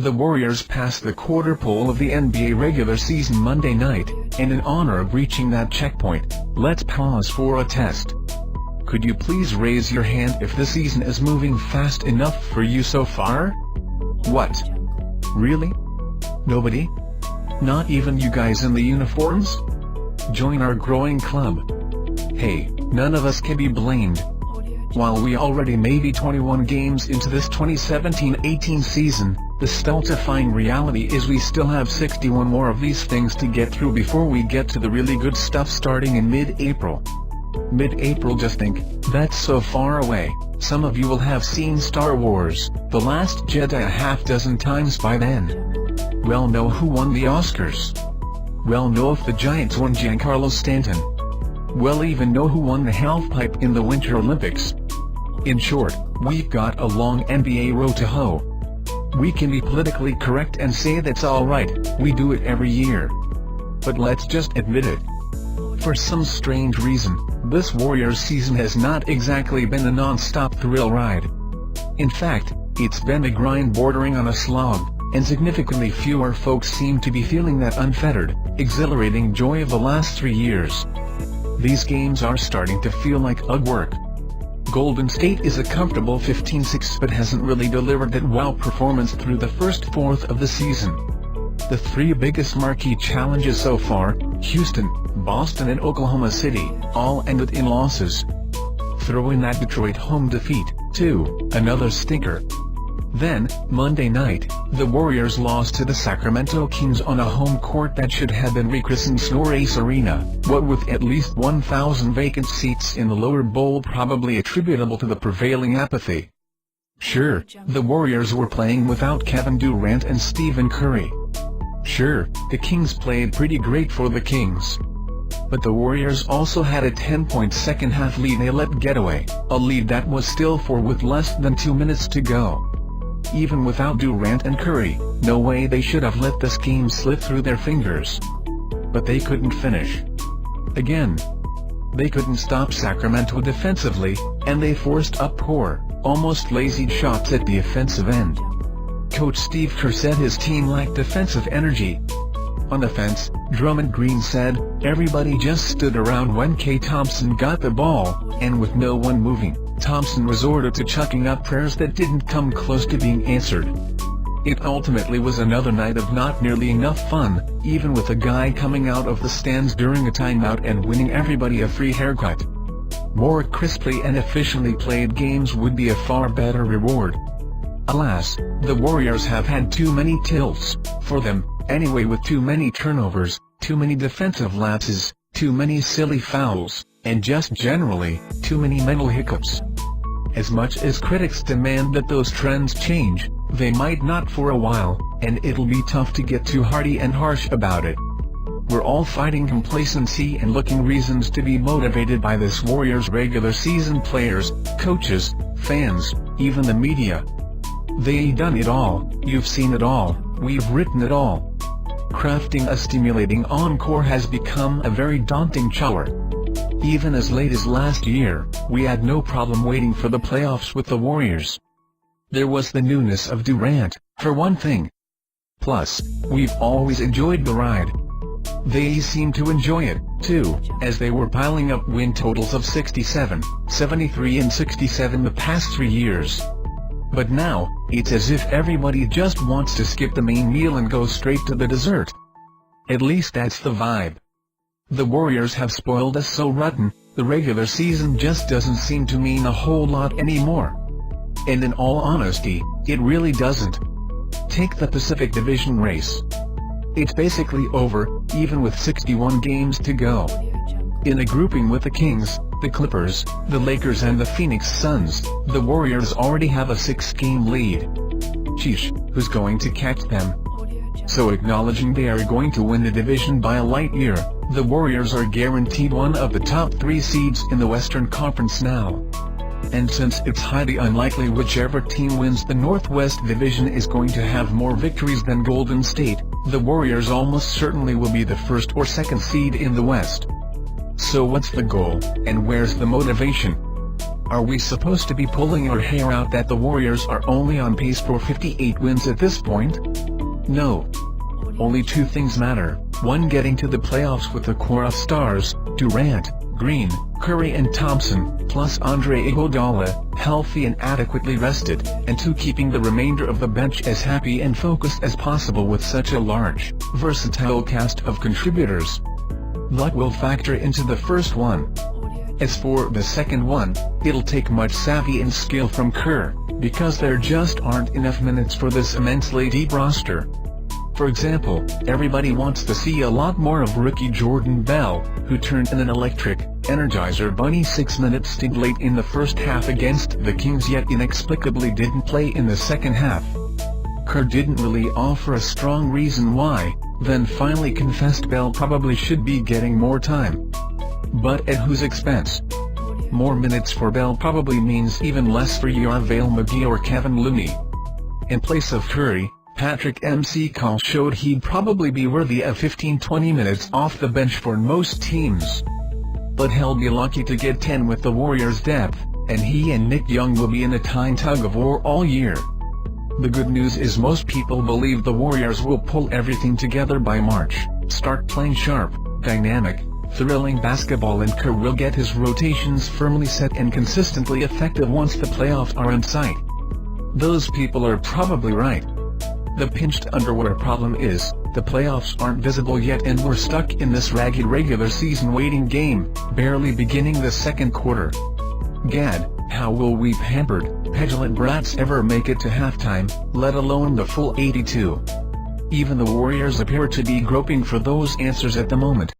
the Warriors passed the quarter pole of the NBA regular season Monday night, and in honor of reaching that checkpoint, let's pause for a test. Could you please raise your hand if the season is moving fast enough for you so far? What? Really? Nobody? Not even you guys in the uniforms? Join our growing club. Hey, none of us can be blamed. While we already may be 21 games into this 2017-18 season, the stultifying reality is we still have 61 more of these things to get through before we get to the really good stuff starting in mid-April. Mid-April, just think, that's so far away. Some of you will have seen Star Wars: The Last Jedi a half dozen times by then. Well, know who won the Oscars. Well, know if the Giants won Giancarlo Stanton. Well, even know who won the halfpipe in the Winter Olympics. In short, we've got a long NBA road to hoe. We can be politically correct and say that's alright, we do it every year. But let's just admit it. For some strange reason, this Warriors season has not exactly been a non-stop thrill ride. In fact, it's been a grind bordering on a slog, and significantly fewer folks seem to be feeling that unfettered, exhilarating joy of the last 3 years. These games are starting to feel like UGG work. Golden State is a comfortable 15-6 but hasn't really delivered that wow performance through the first fourth of the season. The three biggest marquee challenges so far, Houston, Boston and Oklahoma City, all ended in losses. Throw in that Detroit home defeat, too, another stinker. Then, Monday night, the Warriors lost to the Sacramento Kings on a home court that should have been rechristened Snore Ace Arena, what with at least 1,000 vacant seats in the lower bowl probably attributable to the prevailing apathy. Sure, the Warriors were playing without Kevin Durant and Stephen Curry. Sure, the Kings played pretty great for the Kings. But the Warriors also had a 10-point second-half lead they let get away, a lead that was still 4 with less than 2 minutes to go. Even without Durant and Curry, no way they should have let this game slip through their fingers. But they couldn't finish. Again. They couldn't stop Sacramento defensively, and they forced up poor, almost lazy shots at the offensive end. Coach Steve Kerr said his team lacked defensive energy. On offense, Drummond Green said, everybody just stood around when Klay Thompson got the ball, and with no one moving, Thompson resorted to chucking up prayers that didn't come close to being answered. It ultimately was another night of not nearly enough fun, even with a guy coming out of the stands during a timeout and winning everybody a free haircut. More crisply and efficiently played games would be a far better reward. Alas, the Warriors have had too many tilts, for them, anyway, with too many turnovers, too many defensive lapses, too many silly fouls, and just generally, too many mental hiccups. As much as critics demand that those trends change, they might not for a while, and it'll be tough to get too hardy and harsh about it. We're all fighting complacency and looking reasons to be motivated by this Warriors regular season players, coaches, fans, even the media. They've done it all, you've seen it all, we've written it all. Crafting a stimulating encore has become a very daunting chore. Even as late as last year, we had no problem waiting for the playoffs with the Warriors. There was the newness of Durant, for one thing. Plus, we've always enjoyed the ride. They seemed to enjoy it, too, as they were piling up win totals of 67, 73 and 67 the past 3 years. But now, it's as if everybody just wants to skip the main meal and go straight to the dessert. At least that's the vibe. The Warriors have spoiled us so rotten, the regular season just doesn't seem to mean a whole lot anymore. And in all honesty, it really doesn't. Take the Pacific Division race. It's basically over, even with 61 games to go. In a grouping with the Kings, the Clippers, the Lakers and the Phoenix Suns, the Warriors already have a 6-game lead. Sheesh, who's going to catch them? So acknowledging they are going to win the division by a light year, the Warriors are guaranteed one of the top 3 seeds in the Western Conference now. And since it's highly unlikely whichever team wins the Northwest Division is going to have more victories than Golden State, the Warriors almost certainly will be the first or second seed in the West. So what's the goal, and where's the motivation? Are we supposed to be pulling our hair out that the Warriors are only on pace for 58 wins at this point? No. Only two things matter: one, getting to the playoffs with a core of stars, Durant, Green, Curry and Thompson, plus Andre Iguodala, healthy and adequately rested, and two, keeping the remainder of the bench as happy and focused as possible with such a large, versatile cast of contributors. Luck will factor into the first one. As for the second one, it'll take much savvy and skill from Kerr, because there just aren't enough minutes for this immensely deep roster. For example, everybody wants to see a lot more of rookie Jordan Bell, who turned in an electric, Energizer Bunny 6-minute stint late in the first half against the Kings yet inexplicably didn't play in the second half. Kerr didn't really offer a strong reason why, then finally confessed Bell probably should be getting more time. But at whose expense? More minutes for Bell probably means even less for JaVale McGee or Kevin Looney. In place of Curry, Patrick McCall showed he'd probably be worthy of 15-20 minutes off the bench for most teams. But he'll be lucky to get 10 with the Warriors' depth, and he and Nick Young will be in a tight tug-of-war all year. The good news is most people believe the Warriors will pull everything together by March, start playing sharp, dynamic, thrilling basketball, and Kerr will get his rotations firmly set and consistently effective once the playoffs are in sight. Those people are probably right. The pinched underwear problem is, the playoffs aren't visible yet and we're stuck in this ragged regular season waiting game, barely beginning the second quarter. Gad, how will we pampered, petulant brats ever make it to halftime, let alone the full 82? Even the Warriors appear to be groping for those answers at the moment.